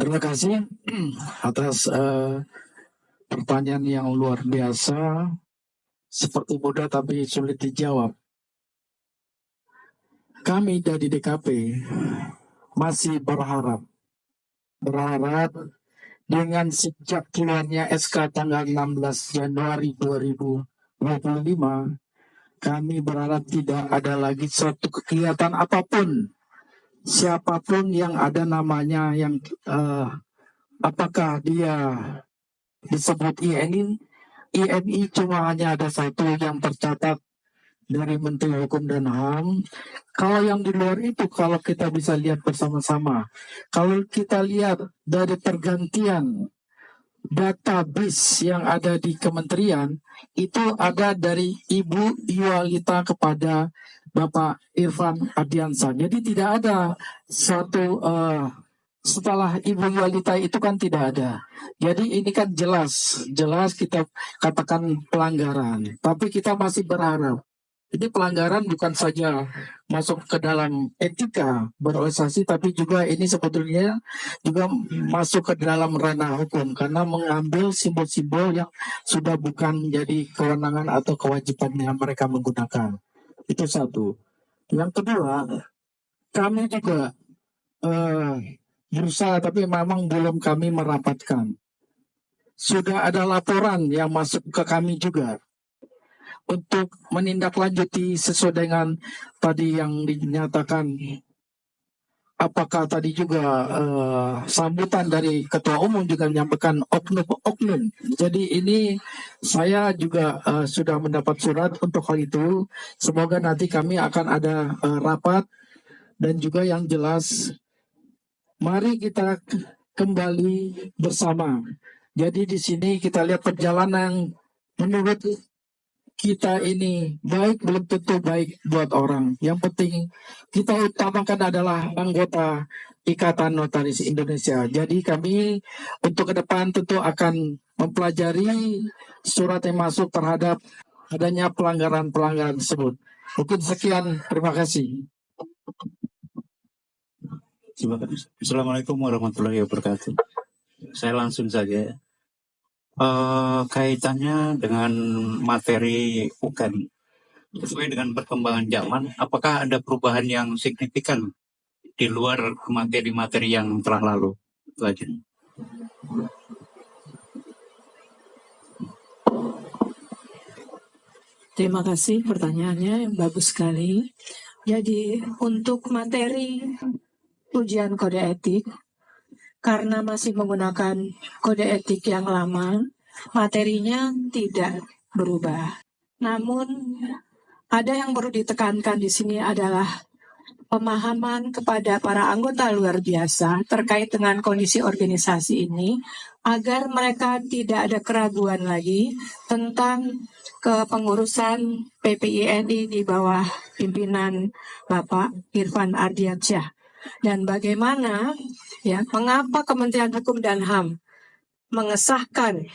Terima kasih atas pertanyaan yang luar biasa, seperti mudah tapi sulit dijawab. Kami dari DKP masih berharap dengan sejak keluarnya SK tanggal 16 Januari 2025, kami berharap tidak ada lagi suatu kegiatan apapun, siapapun yang ada namanya yang apakah dia disebut INI cuma hanya ada satu yang tercatat dari Menteri Hukum dan HAM. Kalau yang di luar itu, kalau kita bisa lihat bersama-sama, kalau kita lihat dari pergantian database yang ada di kementerian, itu ada dari Ibu Yualita kepada Bapak Irfan Ardiansah. Jadi tidak ada satu setelah Ibu Yualita itu kan tidak ada. Jadi ini kan jelas kita katakan pelanggaran. Tapi kita masih berharap ini pelanggaran bukan saja masuk ke dalam etika berorganisasi, tapi juga ini sebetulnya juga masuk ke dalam ranah hukum karena mengambil simbol-simbol yang sudah bukan menjadi kewenangan atau kewajiban yang mereka menggunakan. Itu satu. Yang kedua, kami juga berusaha, tapi memang belum kami merapatkan. Sudah ada laporan yang masuk ke kami juga untuk menindaklanjuti sesuai dengan tadi yang dinyatakan. Apakah tadi juga sambutan dari Ketua Umum juga menyampaikan oknum. Jadi ini saya juga sudah mendapat surat untuk hal itu. Semoga nanti kami akan ada rapat dan juga yang jelas mari kita kembali bersama. Jadi di sini kita lihat perjalanan menurut kita ini baik belum tentu baik buat orang. Yang penting kita utamakan adalah anggota Ikatan Notaris Indonesia. Jadi kami untuk ke depan tentu akan mempelajari surat yang masuk terhadap adanya pelanggaran-pelanggaran tersebut. Mungkin sekian, terima kasih. Assalamualaikum warahmatullahi wabarakatuh. Saya langsung saja. Kaitannya dengan materi UKM, sesuai dengan perkembangan zaman, apakah ada perubahan yang signifikan di luar materi-materi yang telah lalu? Itu aja. Terima kasih pertanyaannya, bagus sekali. Jadi untuk materi ujian kode etik, karena masih menggunakan kode etik yang lama, materinya tidak berubah. Namun ada yang perlu ditekankan di sini adalah pemahaman kepada para anggota luar biasa terkait dengan kondisi organisasi ini, agar mereka tidak ada keraguan lagi tentang kepengurusan PPINI di bawah pimpinan Bapak Irfan Ardiansyah. Dan bagaimana mengapa Kementerian Hukum dan HAM mengesahkan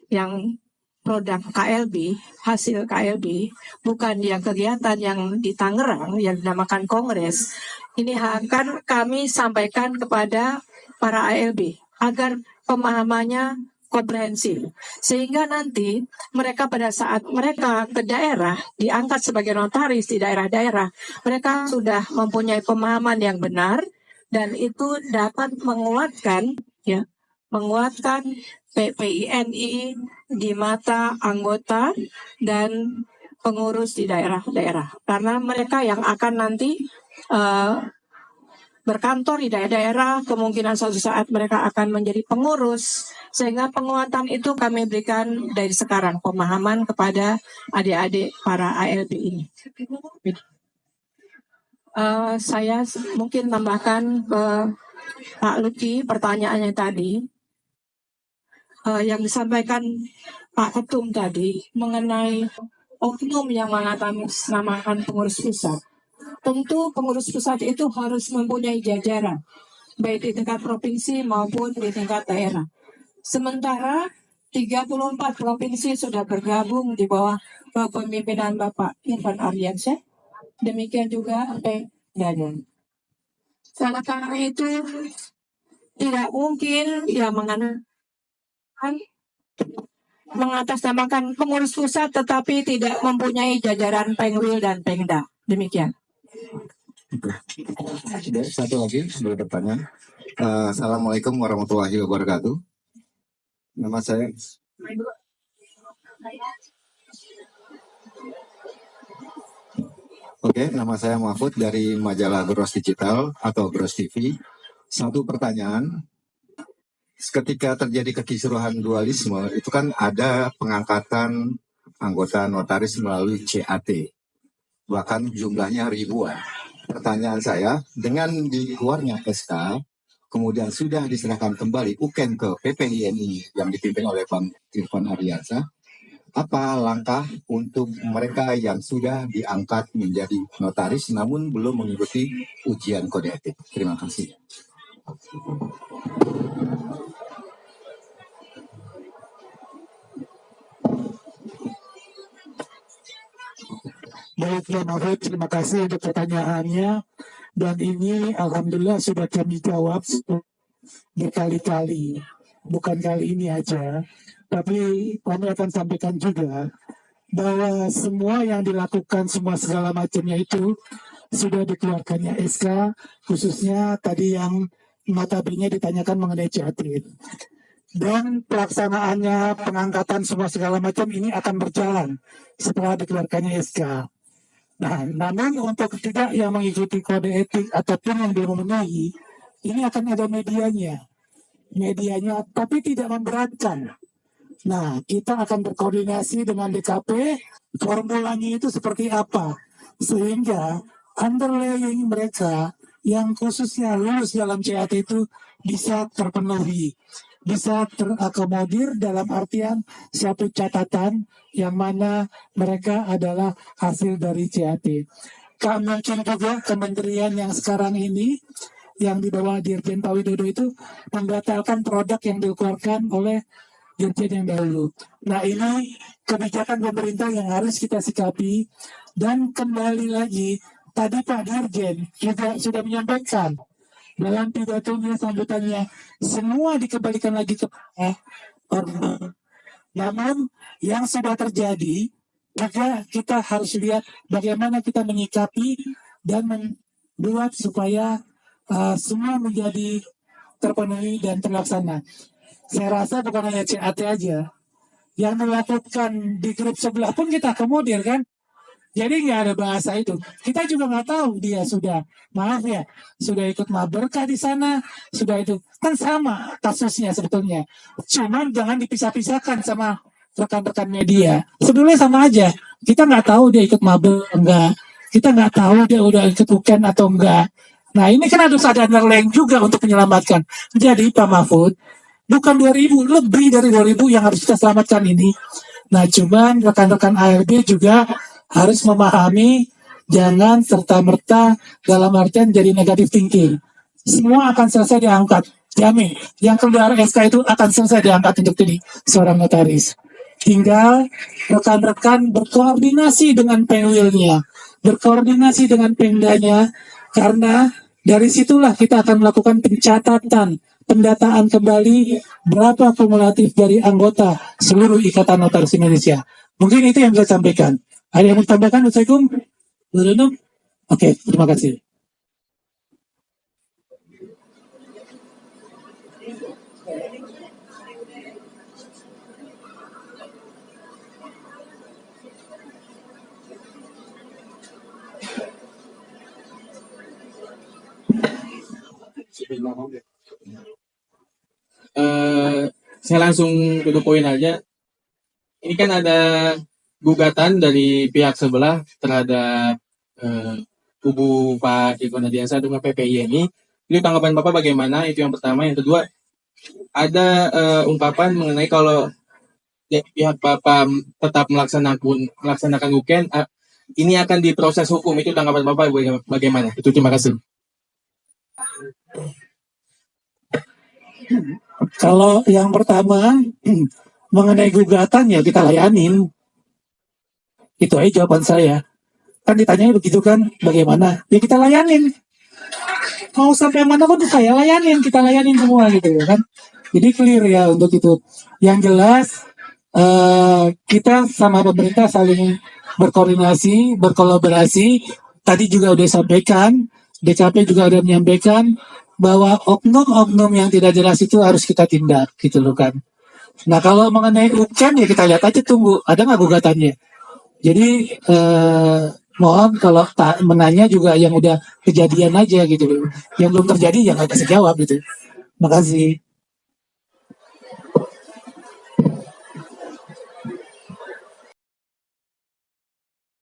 yang produk KLB, hasil KLB, bukan yang kegiatan yang di Tangerang yang dinamakan Kongres. Ini akan kami sampaikan kepada para ALB agar pemahamannya komprehensif. Sehingga nanti mereka pada saat mereka ke daerah, diangkat sebagai notaris di daerah-daerah, mereka sudah mempunyai pemahaman yang benar dan itu dapat menguatkan PPINI di mata anggota dan pengurus di daerah-daerah. Karena mereka yang akan nanti berkantor di daerah-daerah, kemungkinan suatu saat mereka akan menjadi pengurus. Sehingga penguatan itu kami berikan dari sekarang, pemahaman kepada adik-adik para ALB ini. Saya mungkin tambahkan ke Pak Luki pertanyaannya tadi. Yang disampaikan Pak Ketum tadi mengenai oknum yang mengatasnamakan pengurus pusat. Tentu pengurus pusat itu harus mempunyai jajaran, baik di tingkat provinsi maupun di tingkat daerah. Sementara 34 provinsi sudah bergabung di bawah kepemimpinan Bapak Irfan Ardiansyah. Demikian juga PDAD. Karena itu tidak mungkin ya mengatasnamakan pengurus pusat tetapi tidak mempunyai jajaran Pengwil dan Pengda. Demikian. Satu lagi sebelum pertanyaan. Assalamualaikum warahmatullahi wabarakatuh. Nama saya nama saya Mahfud dari majalah Gros Digital atau Gros TV. Satu pertanyaan, ketika terjadi kekisruhan dualisme, itu kan ada pengangkatan anggota notaris melalui CAT, bahkan jumlahnya ribuan. Pertanyaan saya, dengan dikeluarnya SK, kemudian sudah diserahkan kembali UKEN ke PPINI yang dipimpin oleh Bang Irfan Ardiansyah, apa langkah untuk mereka yang sudah diangkat menjadi notaris namun belum mengikuti ujian kode etik? Terima kasih. Baik, Pak Mahfud, terima kasih untuk pertanyaannya. Dan ini alhamdulillah sudah kami jawab berkali-kali. Bukan kali ini aja. Tapi kami akan sampaikan juga bahwa semua yang dilakukan, semua segala macamnya itu sudah dikeluarkannya SK, khususnya tadi yang notabene ditanyakan mengenai CAT. Dan pelaksanaannya, pengangkatan semua segala macam ini akan berjalan setelah dikeluarkannya SK. Nah, namun untuk tidak yang mengikuti kode etik ataupun yang belum memenuhi, ini akan ada medianya, tapi tidak memberatkan. Nah, kita akan berkoordinasi dengan DKP, formulanya itu seperti apa, sehingga underlying mereka yang khususnya lulus dalam CAT itu bisa terpenuhi, bisa terakomodir dalam artian suatu catatan yang mana mereka adalah hasil dari CAT. Mungkin juga kementerian yang sekarang ini yang di bawah Dirjen Pak Widodo itu membatalkan produk yang dikeluarkan oleh Dirjen yang dahulu. Nah, ini kebijakan pemerintah yang harus kita sikapi. Dan kembali lagi, tadi Pak Dirjen juga sudah menyampaikan dalam pidatonya sambutannya, semua dikembalikan lagi ke order. Namun yang sudah terjadi, maka kita harus lihat bagaimana kita menyikapi dan membuat supaya semua menjadi terpenuhi dan terlaksana. Saya rasa bukan hanya CAT aja, yang melakukan di grup sebelah pun kita akomodir kan. Jadi nggak ada bahasa itu. Kita juga nggak tahu dia sudah, maaf ya, sudah ikut maberkah di sana, sudah itu. Kan sama kasusnya sebetulnya. Cuman jangan dipisah-pisahkan sama rekan-rekan media. Sebetulnya sama aja. Kita nggak tahu dia ikut maber enggak. Kita nggak tahu dia udah ikut UKEN atau enggak. Nah, ini kan harus ada underlying juga untuk menyelamatkan. Jadi Pak Mahfud, bukan 2000, lebih dari 2000 yang harus kita selamatkan ini. Nah, cuman rekan-rekan ARB juga harus memahami, jangan serta-merta dalam artian jadi negatif thinking. Semua akan selesai diangkat, jamin. Yang keluar SK itu akan selesai diangkat untuk jadi seorang notaris. Tinggal rekan-rekan berkoordinasi dengan Pengwilnya, berkoordinasi dengan Pengdanya, karena dari situlah kita akan melakukan pencatatan, pendataan kembali berapa kumulatif dari anggota seluruh Ikatan Notaris Indonesia. Mungkin itu yang saya sampaikan. Ada yang mau tambahkan, Assalamualaikum? Oke, terima kasih. Saya langsung to the point aja. Ini kan ada gugatan dari pihak sebelah terhadap kubu Pak Irfan Ardiansyah dengan PPI ini. Ini tanggapan Bapak bagaimana? Itu yang pertama. Yang kedua, ada ungkapan mengenai kalau pihak Bapak tetap melaksanakan UKEN, ini akan diproses hukum. Itu tanggapan Bapak bagaimana? Itu terima kasih. Kalau yang pertama mengenai gugatan ya kita layanin. Itu aja jawaban saya. Kan ditanya begitu kan, bagaimana? Ya kita layanin. mau sampai mana pun saya layanin, kita layanin semua gitu kan. Jadi clear ya untuk itu. Yang jelas kita sama pemerintah saling berkoordinasi, berkolaborasi. Tadi juga udah sampaikan, DKP juga udah menyampaikan bahwa oknum-oknum yang tidak jelas itu harus kita tindak gitu loh kan. Nah kalau mengenai UCAN ya kita lihat aja, tunggu ada nggak gugatannya. Jadi mohon kalau menanya juga yang udah kejadian aja gitu loh. Yang belum terjadi ya nggak bisa jawab gitu. Makasih.